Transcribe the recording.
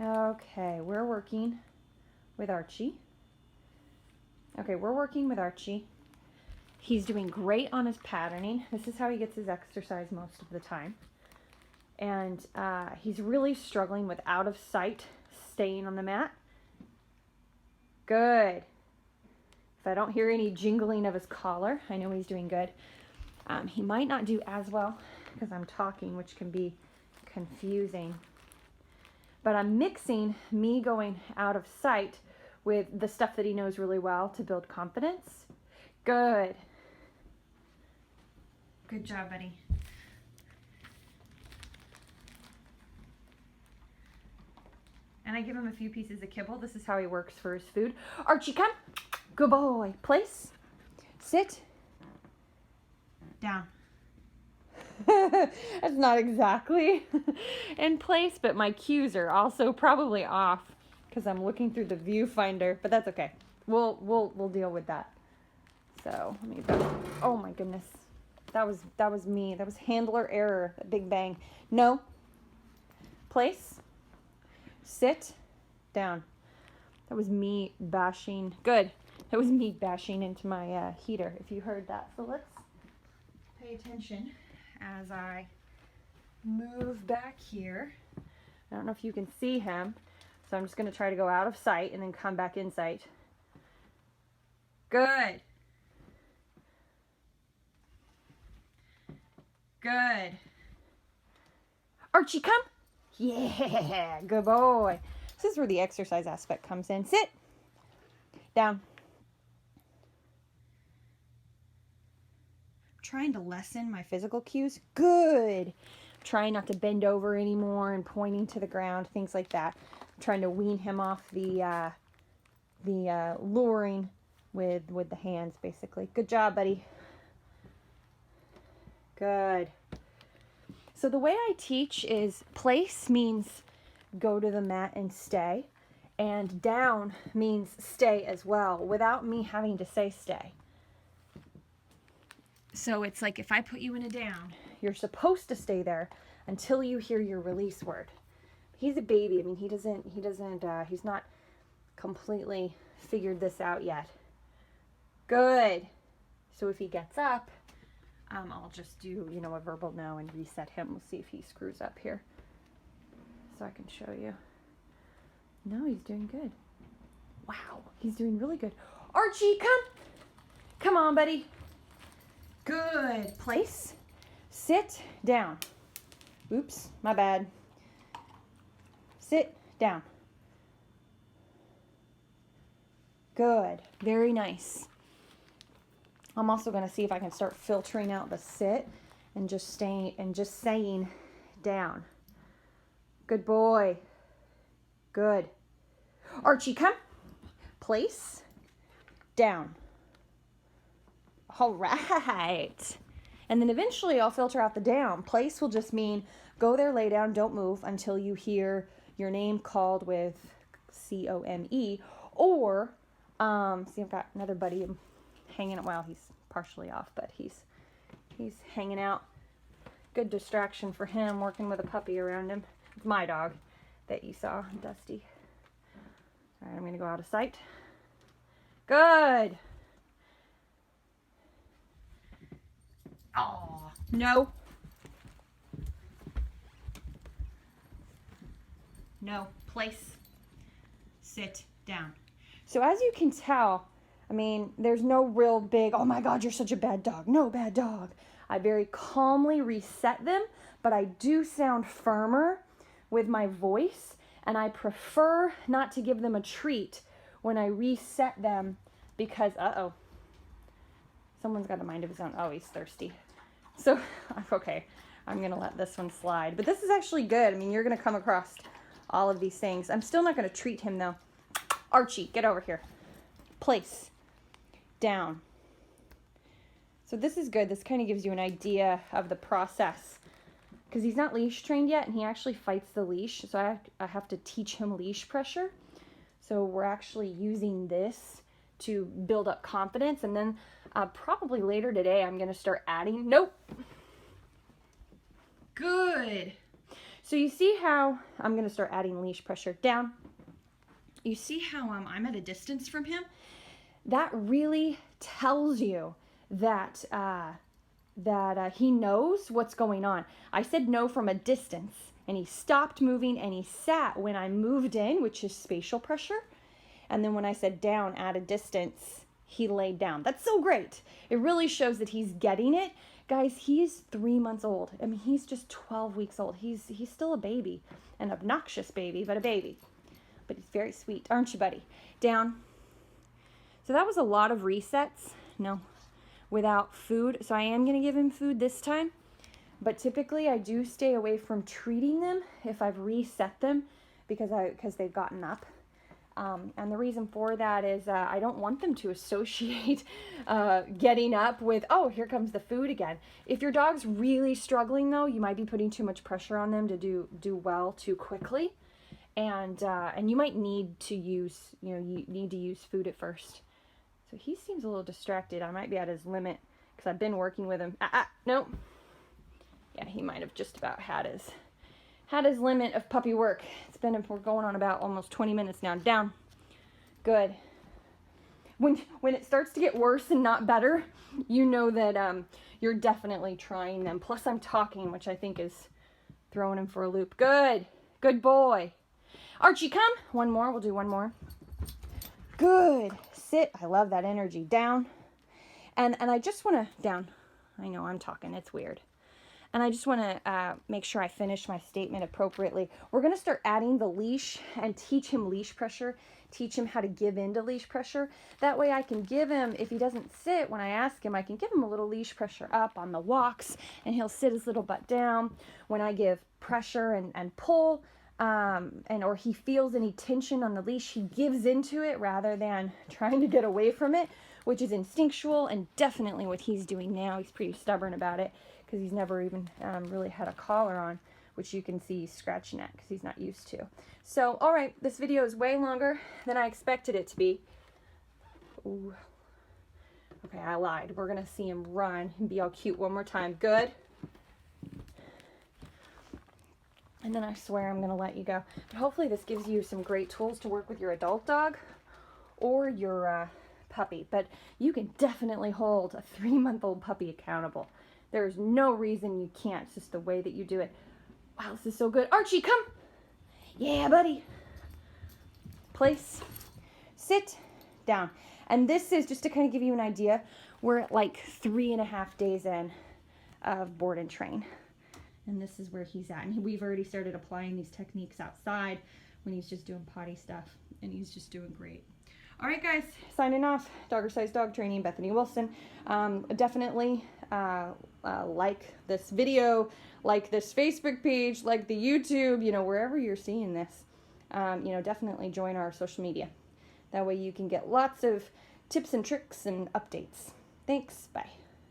Okay, we're working with Archie. Okay, we're working with Archie. He's doing great on his patterning. This is how he gets his exercise most of the time. And he's really struggling with out of sight, staying on the mat. Good. If I don't hear any jingling of his collar, I know he's doing good. He might not do as well because I'm talking, which can be confusing. But I'm mixing me going out of sight with the stuff that he knows really well to build confidence. Good. Good job, buddy. And I give him a few pieces of kibble. This is how he works for his food. Archie, come. Good boy. Place. Sit. Down. That's not exactly in place, but my cues are also probably off because I'm looking through the viewfinder, but that's okay. We'll deal with that. So let me go. Oh my goodness. That was me. That was handler error. That big bang. No. Place. Sit. Down. That was me bashing. Good. That was me bashing into my heater, if you heard that. So let's pay attention as I move back here. I don't know if you can see him, so I'm just going to try to go out of sight and then come back in sight. Good. Good. Archie, come. Yeah, good boy. This is where the exercise aspect comes in. Sit. Down. Trying to lessen my physical cues. Good. Trying not to bend over anymore and pointing to the ground, things like that. I'm trying to wean him off the luring with the hands, basically. Good job, buddy. Good. So the way I teach is place means go to the mat and stay, and down means stay as well without me having to say stay. So it's like if I put you in a down, you're supposed to stay there until you hear your release word. He's a baby. I mean, he's not completely figured this out yet. Good. So if he gets up, I'll just do, a verbal no and reset him. We'll see if he screws up here. So I can show you. No, he's doing good. Wow, he's doing really good. Archie, come. Come on, buddy. Good. Place. Sit down. Oops, my bad. Sit down. Good. Very nice. I'm also going to see if I can start filtering out the sit and just saying down. Good boy. Good. Archie, come. Place. Down. All right. And then eventually I'll filter out the down. Place will just mean go there, lay down, don't move until you hear your name called with C-O-M-E. Or, see, I've got another buddy I'm hanging out. Well, he's partially off, but he's hanging out. Good distraction for him, working with a puppy around him. It's my dog that you saw, Dusty. All right, I'm going to go out of sight. Good. Oh, no. No. Place. Sit down. So as you can tell, I mean, there's no real big, oh my God, you're such a bad dog. No, bad dog. I very calmly reset them, but I do sound firmer with my voice, and I prefer not to give them a treat when I reset them because, someone's got a mind of his own. Oh, he's thirsty. So, okay, I'm going to let this one slide. But this is actually good. I mean, you're going to come across all of these things. I'm still not going to treat him, though. Archie, get over here. Place. Down. So this is good. This kind of gives you an idea of the process. Because he's not leash trained yet, and he actually fights the leash. So I have to teach him leash pressure. So we're actually using this to build up confidence. And then probably later today, I'm going to start adding. Nope. Good. So you see how I'm going to start adding leash pressure down. You see how I'm at a distance from him? That really tells you that he knows what's going on. I said no from a distance, and he stopped moving, and he sat when I moved in, which is spatial pressure. And then when I said down at a distance, he laid down. That's so great. It really shows that he's getting it. Guys, he's 3 months old. I mean, he's just 12 weeks old. He's still a baby, an obnoxious baby, but a baby. But he's very sweet, aren't you, buddy? Down. So that was a lot of resets. No, without food. So I am going to give him food this time. But typically I do stay away from treating them if I've reset them because they've gotten up. And the reason for that is I don't want them to associate getting up with, oh, here comes the food again. If your dog's really struggling, though, you might be putting too much pressure on them to do well too quickly. And you might need to use, you need to use food at first. So he seems a little distracted. I might be at his limit because I've been working with him. No. Yeah, he might have just about had his limit of puppy work. We're going on about almost 20 minutes now. Down. Good. When it starts to get worse and not better, you know that you're definitely trying them. Plus I'm talking, which I think is throwing him for a loop. Good. Good boy. Archie, come. One more. We'll do one more. Good. Sit. I love that energy. Down. And I just want to, down. I know I'm talking. It's weird. And I just want to make sure I finish my statement appropriately. We're going to start adding the leash and teach him leash pressure. Teach him how to give in to leash pressure. That way I can give him, if he doesn't sit, when I ask him, I can give him a little leash pressure up on the walks. And he'll sit his little butt down. When I give pressure and pull, or he feels any tension on the leash, he gives into it rather than trying to get away from it, which is instinctual and definitely what he's doing now. He's pretty stubborn about it because he's never even really had a collar on, which you can see he's scratching at because he's not used to. So, all right, this video is way longer than I expected it to be. Ooh. Okay, I lied. We're going to see him run and be all cute one more time. Good. And then I swear I'm going to let you go. But hopefully this gives you some great tools to work with your adult dog or your puppy. But you can definitely hold a 3-month-old puppy accountable. There's no reason you can't. It's just the way that you do it. Wow, this is so good. Archie, come. Yeah, buddy. Place. Sit. Down. And this is, just to kind of give you an idea, we're at like 3.5 days in of board and train. And this is where he's at. And we've already started applying these techniques outside when he's just doing potty stuff. And he's just doing great. All right, guys, signing off. Doggersized Dog Training, Bethany Wilson. Definitely like this video, like this Facebook page, like the YouTube, wherever you're seeing this. Definitely join our social media. That way you can get lots of tips and tricks and updates. Thanks. Bye.